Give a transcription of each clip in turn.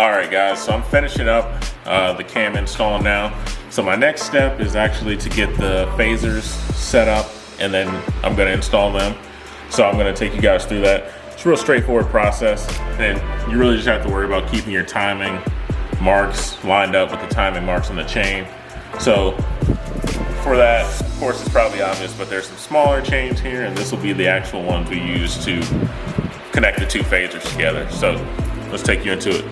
Alright guys, so I'm finishing up the cam install now. So my next step is actually to get the phasers set up, and then I'm going to install them. So I'm going to take you guys through that. It's a real straightforward process, and you really just have to worry about keeping your timing marks lined up with the timing marks on the chain. So for that, of course it's probably obvious, but there's some smaller chains here, and this will be the actual ones we use to connect the two phasers together. So let's take you into it.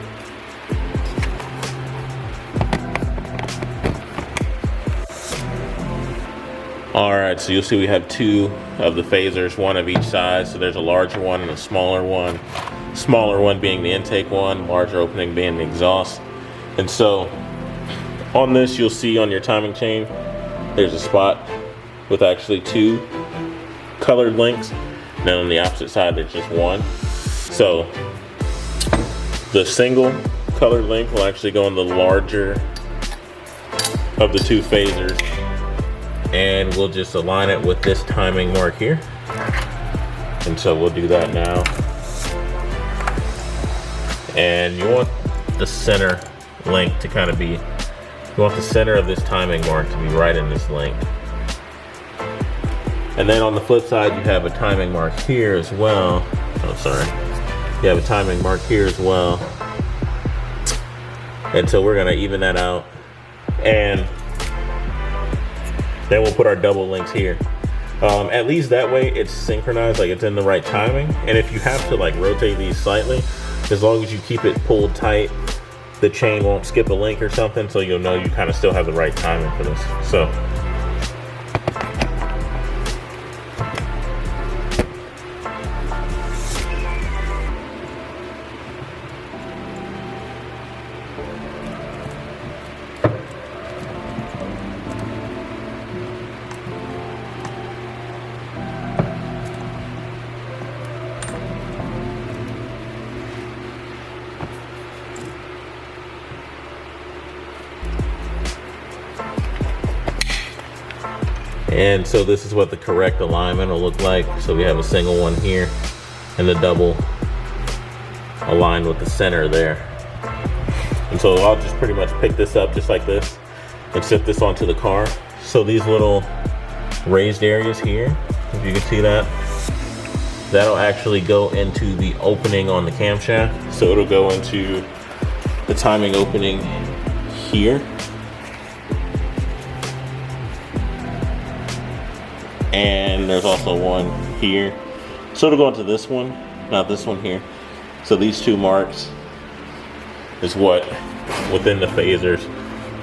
All right, so you'll see we have two of the phasers, one of each side. So there's a larger one and a smaller one. Smaller one being the intake one, larger opening being the exhaust. And so on this, you'll see on your timing chain, there's a spot with actually two colored links. And then on the opposite side, there's just one. So the single colored link will actually go in the larger of the two phasers. And we'll just align it with this timing mark here. And so we'll do that now. And you want the center link to kind of be, you want the center of this timing mark to be right in this link. And then on the flip side, you have a timing mark here as well. Oh, sorry. You have a timing mark here as well. And so we're gonna even that out. And then we'll put our double links here. At least that way it's synchronized, like it's in the right timing. And if you have to like rotate these slightly, as long as you keep it pulled tight, the chain won't skip a link or something, so you'll know you kind of still have the right timing for this. So. And so this is what the correct alignment will look like. So we have a single one here and the double aligned with the center there. And so I'll just pretty much pick this up just like this and set this onto the car. So these little raised areas here, if you can see that, that'll actually go into the opening on the camshaft. So it'll go into the timing opening here. And there's also one here. So it'll go into this one, not this one here. So these two marks is what, within the phasers,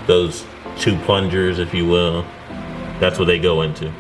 those two plungers, if you will, that's what they go into.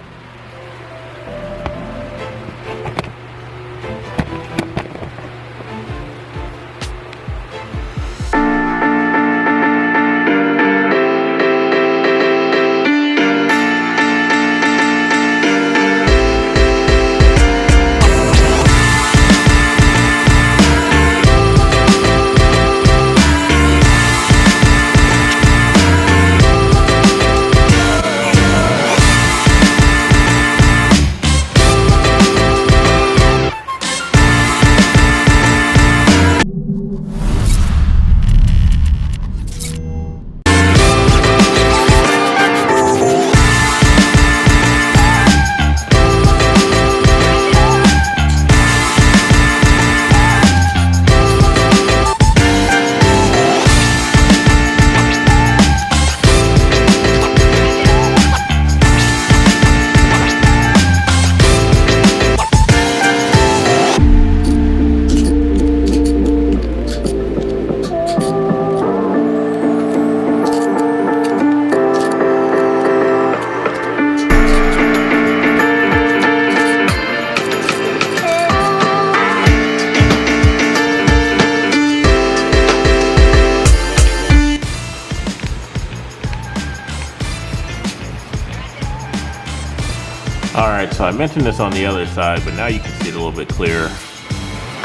Alright, so I mentioned this on the other side, but now you can see it a little bit clearer.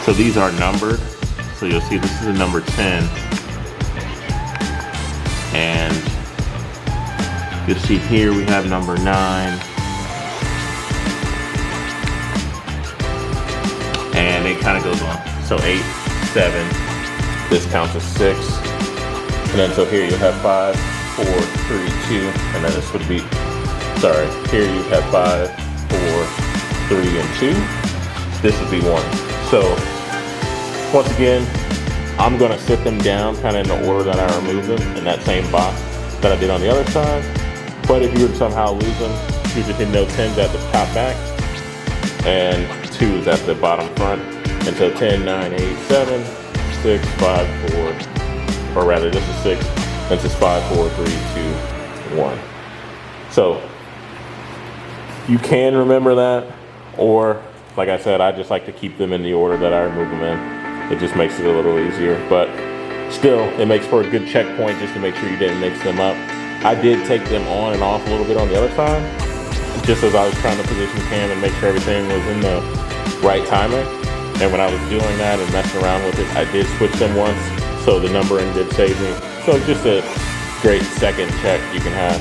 So these are numbered. So you'll see this is a number 10. And you'll see here we have number 9. And it kind of goes on. So 8, 7, This counts as 6. And then so here you have 5, 4, 3, 2, and then this would be, sorry, here you have 5, 4, 3, and 2. This would be 1. So once again, I'm gonna sit them down kind of in the order that I removed them in that same box that I did on the other side. But if you were to somehow lose them, you just hit no 10s at the top back and 2s at the bottom front. And so 10, 9, 8, 7, 6, 5, 4, or rather this is 6, this is 5, 4, 3, 2, 1. So you can remember that, or like I said, I just like to keep them in the order that I remove them in. It just makes it a little easier, but still it makes for a good checkpoint just to make sure you didn't mix them up. I did take them on and off a little bit on the other side, just as I was trying to position the cam and make sure everything was in the right timing. And when I was doing that and messing around with it, I did switch them once, so the numbering did save me. So it's just a great second check you can have.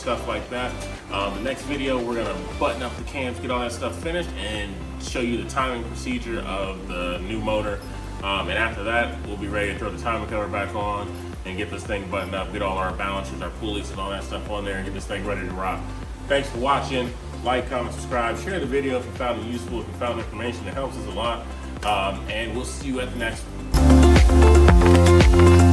stuff like that. The next video, we're gonna button up the cams, get all that stuff finished, and show you the timing procedure of the new motor. And after that, we'll be ready to throw the timing cover back on and get this thing buttoned up, get all our balancers, our pulleys, and all that stuff on there, and get this thing ready to rock. Thanks for watching. Like, comment, subscribe, share the video if you found it useful, if you found information that helps us a lot. And we'll see you at the next one.